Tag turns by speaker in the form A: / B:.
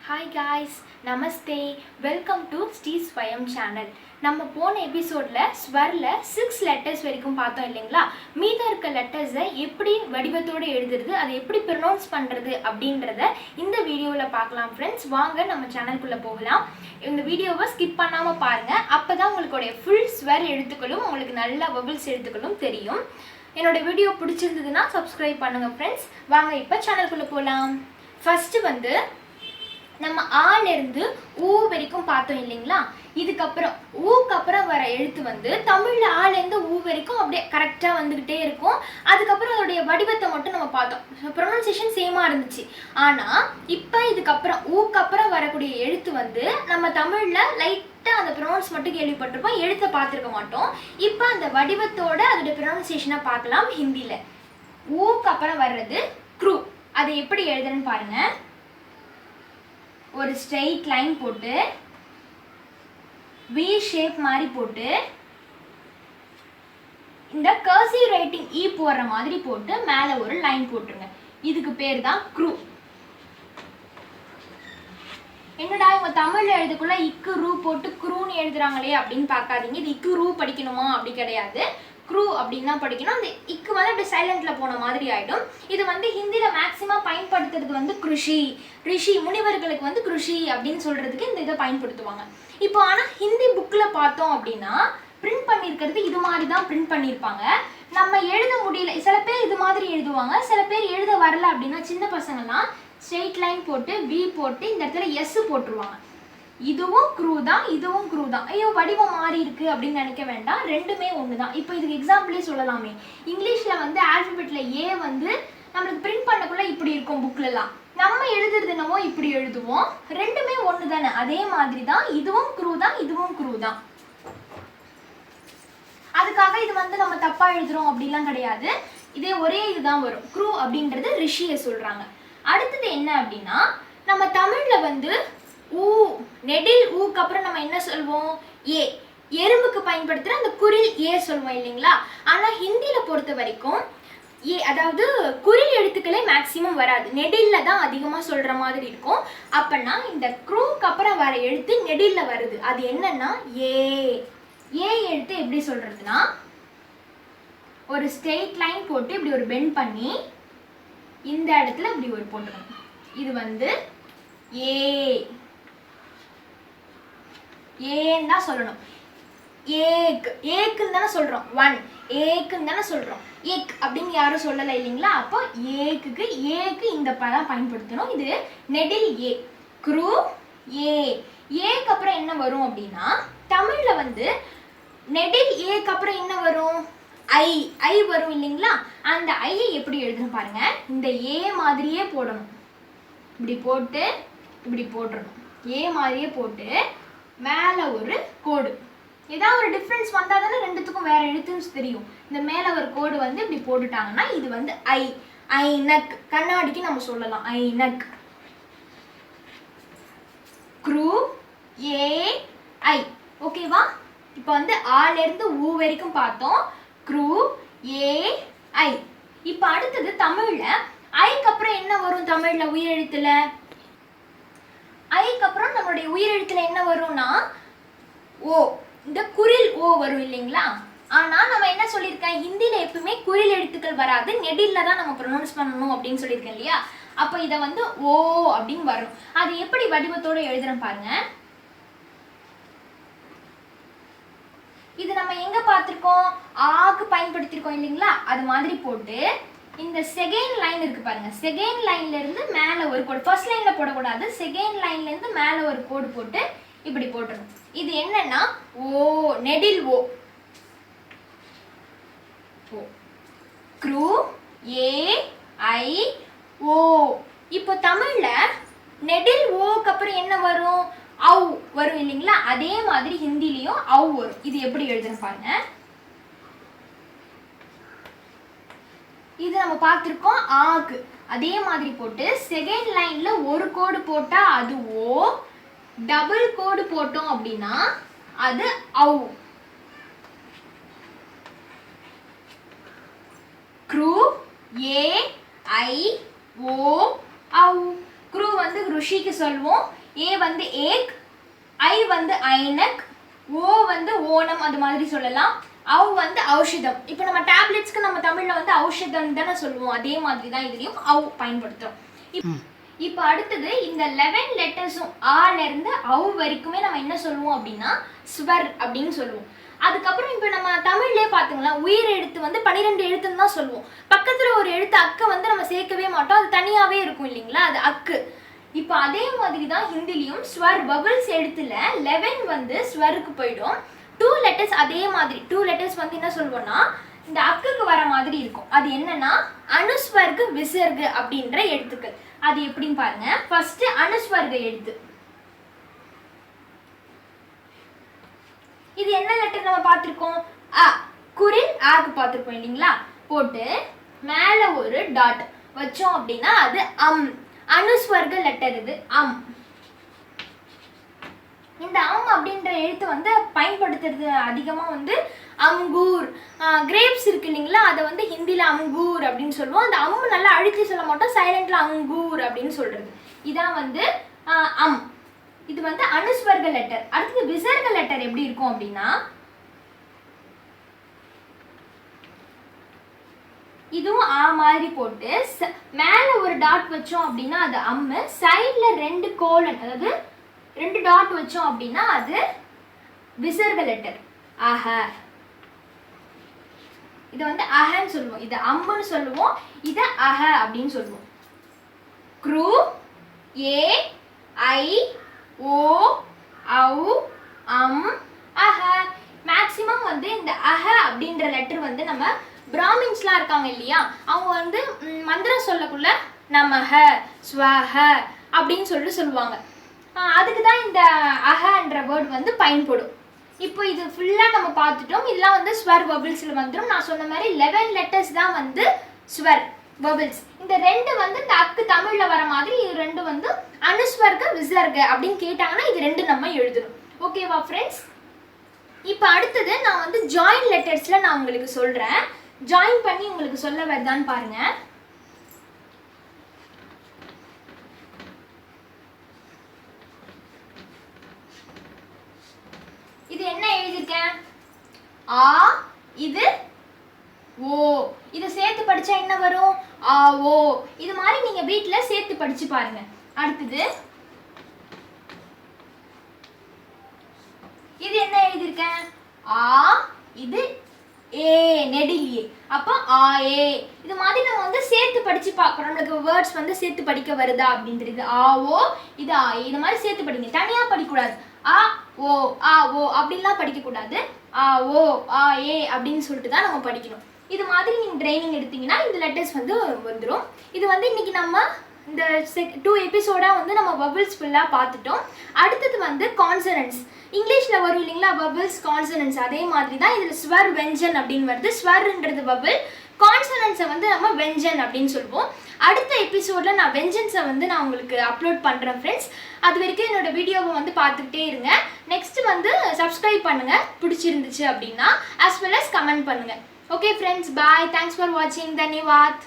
A: Hi guys, நமஸ்தே. Welcome to Sri Swayam channel. நம்ம போன எபிசோடில் ஸ்வரில் 6 லெட்டர்ஸ் வரைக்கும் பார்த்தோம் இல்லைங்களா? மீதம் இருக்க லெட்டர்ஸை எப்படி வடிவத்தோடு எழுதுறது, அதை எப்படி ப்ரொனவுன்ஸ் பண்ணுறது அப்படின்றத இந்த வீடியோவில் பார்க்கலாம் ஃப்ரெண்ட்ஸ். வாங்க நம்ம சேனலுக்குள்ளே போகலாம். இந்த வீடியோவை ஸ்கிப் பண்ணாமல் பாருங்கள். அப்போ தான் உங்களுடைய ஃபுல் ஸ்வர் எழுத்துக்களும் உங்களுக்கு நல்ல வபிள்ஸ் எழுத்துக்களும் தெரியும். என்னோட வீடியோ பிடிச்சிருந்ததுன்னா சப்ஸ்கிரைப் பண்ணுங்கள் ஃப்ரெண்ட்ஸ். வாங்க இப்போ சேனலுக்குள்ளே போகலாம். ஃபஸ்ட்டு நம்ம ஆலேருந்து ஊ வரைக்கும் பார்த்தோம் இல்லைங்களா? இதுக்கப்புறம் ஊக்கு அப்புறம் வர எழுத்து தமிழில் ஆலேருந்து ஊ வரைக்கும் அப்படியே கரெக்டாக வந்துக்கிட்டே இருக்கும். அதுக்கப்புறம் அதோடைய வடிவத்தை மட்டும் நம்ம பார்த்தோம். ப்ரொனன்சியேஷன் சேமாக இருந்துச்சு. ஆனால் இப்போ இதுக்கப்புறம் ஊக்கு அப்புறம் வரக்கூடிய எழுத்து நம்ம தமிழில் லைட்டாக அந்த ப்ரொனவுன்ஸ் மட்டும் கேள்விப்பட்டிருப்போம், எழுத்தை பார்த்துருக்க மாட்டோம். இப்போ அந்த வடிவத்தோட அதோடைய ப்ரொனன்சியேஷனை பார்க்கலாம் ஹிந்தியில். ஊக்கு அப்புறம் வர்றது க்ரூ. அதை எப்படி எழுதுறேன்னு பாருங்கள். ஒரு ஸ்ட்ரெயிட் லைன் போட்டு வி ஷேப் மாதிரி போட்டு இந்த கர்சிவ் ரைட்டிங் இ போடுற மாதிரி போட்டு மேலே ஒரு லைன் போட்டுருங்க. இதுக்கு பேர் தான் க்ரூ. என்னடா இவங்க தமிழ்ல எழுதுக்குள்ள இக்கு ரூ போட்டு க்ரூன்னு எழுதுறாங்களே அப்படின்னு பார்க்காதீங்க. இது இக்கு ரூ படிக்கணுமா அப்படி கிடையாது. க்ரூ அப்படின்னு தான் படிக்கணும். அந்த இக்கு அப்படி சைலண்ட்ல போன மாதிரி ஆயிடும். இது ஹிந்தியில மேக்சிமம் பயன்படுத்துறது கிருஷி, ரிஷி, முனிவர்களுக்கு கிருஷி அப்படின்னு சொல்றதுக்கு இந்த இதை பயன்படுத்துவாங்க. இப்போ ஆனால் ஹிந்தி புக்கில் பார்த்தோம் அப்படின்னா பிரிண்ட் பண்ணியிருக்கிறது இது மாதிரி தான் பிரிண்ட் பண்ணியிருப்பாங்க. நம்ம எழுத முடியல, சில பேர் இது மாதிரி எழுதுவாங்க, சில பேர் எழுத வரல அப்படின்னா சின்ன பசங்கள்லாம் ஸ்ட்ரெயிட் லைன் போட்டு வி போட்டு இந்த இடத்துல எஸ் போட்டுருவாங்க. இதுவும் க்ரூ தான், இதுவும் க்ரூ தான். ஐயோ வடிவம் மாறி இருக்கு அப்படின்னு நினைக்க வேண்டாம், ரெண்டுமே ஒன்று தான். இப்போ இதுக்கு எக்ஸாம்பிளே சொல்லலாமே. இங்கிலீஷில் ஆல்ஃபபெட்டில் ஏ நம்மளுக்கு பிரிண்ட் பண்ணக்குள்ள இப்படி இருக்கும் புக்லலாம். நம்ம எழுதுறது என்னவோ இப்படி எழுதுவோம். ரெண்டுமே ஒன்று தானே. அதே மாதிரி தான் இதுவும் க்ரூ தான், இதுவும் க்ரூ தான். அதுக்காக இது நம்ம தப்பா எழுதுறோம் அப்படிலாம் கிடையாது. இதே ஒரே இதுதான் வரும். க்ரூ அப்படின்றது ரிஷியை சொல்றாங்க. அடுத்தது என்ன அப்படின்னா, நம்ம தமிழ்ல ஊ, நெடில் ஊக்கு அப்புறம் நம்ம என்ன சொல்வோம்? ஏ. எறும்புக்கு பயன்படுத்துகிற அந்த குரில் ஏ சொல்வோம் இல்லைங்களா? ஆனால் ஹிந்தியில் பொறுத்த வரைக்கும் ஏ, அதாவது குரில் எழுத்துக்களே மேக்சிமம் வராது, நெடில்ல தான் அதிகமாக சொல்கிற மாதிரி இருக்கும். அப்போனா இந்த க்ரூக்கு அப்புறம் வர எழுத்து நெடில்ல வருது. அது என்னன்னா ஏ. ஏ எழுத்து எப்படி சொல்கிறதுனா, ஒரு ஸ்ட்ரெயிட் லைன் போட்டு இப்படி ஒரு பெண்ட் பண்ணி இந்த இடத்துல இப்படி ஒரு போட்டுக்கணும். இது ஏ, ஏன்னு தான் சொல்லணும். ஏக், ஏக்குன்னு தானே சொல்கிறோம். ஒன், ஏக்குன்னு தானே சொல்கிறோம். ஏக் அப்படின்னு யாரும் சொல்லலை இல்லைங்களா? அப்போ ஏக்குக்கு ஏக்கு இந்த பதம் பயன்படுத்தணும். இது நெடில் ஏ, க்ரூ ஏ. ஏக்கு அப்புறம் என்ன வரும் அப்படின்னா, தமிழில் நெடில் ஏக்கு அப்புறம் என்ன வரும்? ஐ. ஐ வரும் இல்லைங்களா? அந்த ஐயை எப்படி எழுதுன்னு பாருங்க. இந்த ஏ மாதிரியே போடணும். இப்படி போட்டு இப்படி போட்டுடணும். ஏ மாதிரியே போட்டு மேலே ஒரு கோடு. ஏதாவது ஒரு டிஃப்ரென்ஸ் வந்தால் தானே ரெண்டுத்துக்கும் வேற எழுத்துன்னு தெரியும். இந்த மேலே ஒரு கோடு இப்படி போட்டுட்டாங்கன்னா இது ஐ. ஐநக், கண்ணாடிக்கு நம்ம சொல்லலாம் ஐநக். க்ரூ ஏ ஐ. ஓகேவா? இப்போ ஆலேருந்து ஊ வரைக்கும் பார்த்தோம். க்ரூ ஏ ஐ. இப்போ அடுத்தது தமிழில் ஐக்கு அப்புறம் என்ன வரும்? தமிழில் உயிரெழுத்துல ஐக்கு அப்புறம் நம்மளுடைய உயிரெழுத்துல என்ன வரும்னா ஓ. இந்த குரில் ஓ வரும் இல்லைங்களா? ஆனால் நம்ம என்ன சொல்லியிருக்கேன், ஹிந்தியில் எப்பவுமே குரில் எழுத்துக்கள் வராது, நெடில்ல தான் நம்ம ப்ரொனவுன்ஸ் பண்ணணும் அப்படின்னு சொல்லியிருக்கேன் இல்லையா? அப்போ இதை ஓ அப்படின்னு வரும். அது எப்படி வடிவத்தோடு எழுதுறேன் பாருங்க. இது நம்ம எங்க பார்த்துருக்கோம்? ஆக்கு பயன்படுத்தியிருக்கோம் இல்லைங்களா? அது மாதிரி போட்டு இந்த செகண்ட் லைன் இருக்கு பாருங்க. செகண்ட் லைன்ல இருந்து மேலே ஒரு கோடு, ஃபர்ஸ்ட் லைன்ல போடக்கூடாது, செகண்ட் லைன்ல இருந்து மேலே ஒரு கோடு போட்டு இப்படி போட்டுரும். இது என்னன்னா ஓ, நெடில் ஓ. க்ரூ ஏ ஐ ஓ. இப்போ தமிழ்ல நெடில் ஓக்கு அப்புறம் என்ன வரும்? ஔ வரும் இல்லைங்களா? அதே மாதிரி ஹிந்திலையும் ஔ வரும். இது எப்படி எழுதுன்னு பாருங்க. இது நம்ம பார்த்துருக்கோம் ஆக்கு. அதே மாதிரி போட்டு செகண்ட் லைன்ல ஒரு கோடு போட்டா அது ஓ, டபுள் கோடு போட்டோம் அப்படின்னா அது ஔ. க்ரூ ஏ ஐ ஓ ஔ. குரு வந்து ருஷிக்கு சொல்லுவோம், ஏ வந்து ஏக், ஐ வந்து ஐனக், ஓ வந்து ஓணம் அது மாதிரி சொல்லலாம், அவ் வந்து ஔஷதம். இப்போ நம்ம டேப்லெட்ஸ்க்கு நம்ம தமிழ்ல வந்து ஔஷதம் தானே சொல்லுவோம், அதே மாதிரி தான் இதுலயும் அவ் பயன்படுத்துறோம். இப்போ அடுத்தது இந்த 11 லெட்டர்ஸும் ஆல இருந்து அவ் வரைக்குமே நம்ம என்ன சொல்லுவோம் அப்படின்னா ஸ்வர் அப்படின்னு சொல்லுவோம். அதுக்கப்புறம் இப்போ நம்ம தமிழ்லேயே பார்த்துங்களா, உயிர் எழுத்து வந்து 12 எழுத்துன்னு தான் சொல்லுவோம். பக்கத்தில் ஒரு எழுத்து அக்கு வந்து நம்ம சேர்க்கவே மாட்டோம், அது தனியாகவே இருக்கும் இல்லைங்களா, அது அக்கு. இப்போ அதே மாதிரி தான் ஹிந்திலையும் ஸ்வர் பபிள்ஸ் எழுத்துல 11 வந்து ஸ்வருக்கு போயிடும். 2 லெட்டர்ஸ் அதே மாதிரி 2 லெட்டர்ஸ் வந்து என்ன சொல்லுவோம்னா இந்த அக்குக்கு வர மாதிரி இருக்கும். அது என்னன்னா அனுஸ்வர்கு விசர்கு அப்படின்ற எழுத்துக்கள். அது எப்படின்னு பாருங்க. ஃபர்ஸ்ட் அனுஸ்வர்க எழுத்து, இது என்ன லெட்டர் நம்ம பார்த்திருக்கோம், அ. குரில் ஆக்கு பார்த்திருக்கோம் இல்லைங்களா, போட்டு மேல ஒரு டாட் வச்சோம் அப்படின்னா அது அம். அனுஸ்வர்க லெட்டர் இது அம். இந்த அம் அப்படின்ற எழுத்து வந்து பயன்படுத்துறது அதிகமாக வந்து அங்கூர், கிரேப்ஸ் இருக்கு இல்லைங்களா, அதை வந்து ஹிந்தியில் அங்கூர் அப்படின்னு சொல்லுவோம். அந்த அம் நல்லா அழுத்தி சொல்ல மாட்டோம், சைலண்ட்ல அங்கூர் அப்படின்னு சொல்றது. இதான் வந்து அம். இது வந்து அனுஸ்வர்க லெட்டர். அடுத்தது விசர்க லெட்டர் எப்படி இருக்கும் அப்படின்னா, இதுவும் ஆ மாதிரி போட்டு மேல ஒரு டாட் வச்சோம் அப்படின்னா அது அம்மு, சைட்ல 2 கோலன் அதாவது 2 டாட் வச்சோம் அப்படின்னா அது விசர்க லெட்டர் அஹ. இது வந்து அஹன்னு சொல்லுவோம், இது அம்முன்னு சொல்லுவோம், இது அஹ அப்படின்னு சொல்லுவோம். க்ரு, ஏ, ஐ, ஓ, ஔ, அம், அஹ. மேக்சிமம் வந்து இந்த அஹ அப்படின்ற லெட்டர் வந்து நம்ம பிராமின்ஸ்லாம் இருக்காங்க இல்லையா, அவங்க வந்து மந்திரம் சொல்லக்குள்ள நமஹ, ஸ்வஹ அப்படின்னு சொல்லுவாங்க. அதுக்கு தான் இந்த அஹன்ற வேர்ட் வந்து பயன்படும். இப்போ இது ஃபுல்லாக நம்ம பார்த்துட்டோம். இதெல்லாம் வந்து ஸ்வர் பபிள்ஸில் வந்துடும். நான் சொன்ன மாதிரி 11 லெட்டர்ஸ் தான் வந்து ஸ்வர் பபிள்ஸ். இந்த 2 வந்து இந்த அக்கு தமிழில் வர மாதிரி, இது 2 வந்து அனுஸ்வர்க விசர்க அப்படின்னு கேட்டாங்கன்னா இது 2 நம்ம எழுதணும். ஓகேவா ஃப்ரெண்ட்ஸ்? இப்போ அடுத்தது நான் வந்து ஜாயின் லெட்டர்ஸில் நான் உங்களுக்கு சொல்கிறேன். ஜாயின் பண்ணி உங்களுக்கு சொல்ல வருதான்னு பாருங்க. இது என்ன எழுதிருக்கேன், ஆ, இது ஓ. இதை சேர்த்து படிச்சா என்ன வரும், ஆ ஓ. இது மாதிரி நீங்க வீட்டுல சேர்த்து படிச்சு பாருங்க. அடுத்தது இது என்ன எழுதிருக்கேன், ஆ, இது ஏ நெடிலியே, அப்போ ஆ ஏ. இது மாதிரி நம்ம வந்து சேர்த்து படிச்சு பார்க்குறோம், நம்மளுக்கு வேர்ட்ஸ் வந்து சேர்த்து படிக்க வருதா அப்படின்றது. ஆ ஓ, இது ஆ ஏ, இது மாதிரி சேர்த்து படிங்க, தனியா படிக்கக்கூடாது. ஆ ஓ அப்படின்லாம் படிக்கக்கூடாது. ஆ ஓ ஆ ஏ அப்படின்னு சொல்லிட்டு தான் நம்ம படிக்கணும். இது மாதிரி நீங்கள் ட்ரைனிங் எடுத்தீங்கன்னா இந்த லெட்டர்ஸ் வந்து வந்துடும். இது வந்து இன்னைக்கு நம்ம இந்த 2 எபிசோடாக வந்து நம்ம பபிள்ஸ் ஃபுல்லாக பார்த்துட்டோம். அடுத்தது வந்து கான்சனன்ஸ். இங்கிலீஷில் வரும் இல்லைங்களா பபிள்ஸ், கான்சனன்ஸ், அதே மாதிரி தான் இதில் ஸ்வர் வெஞ்சன் அப்படின்னு வருது. ஸ்வர்ன்றது பபிள், கான்சனன்ஸை வந்து நம்ம வெஞ்சன் அப்படின்னு சொல்லுவோம். அடுத்த எபிசோடில் நான் வெஞ்சன்ஸை வந்து நான் உங்களுக்கு அப்லோட் பண்ணுறேன் ஃப்ரெண்ட்ஸ். அது வரைக்கும் என்னோட வீடியோவை வந்து பார்த்துக்கிட்டே இருங்க. நெக்ஸ்ட் வந்து சப்ஸ்கிரைப் பண்ணுங்கள் பிடிச்சிருந்துச்சு அப்படின்னா, as well as கமெண்ட் பண்ணுங்கள். Okay friends, bye. Thanks for வாட்சிங். தன்யவாத்.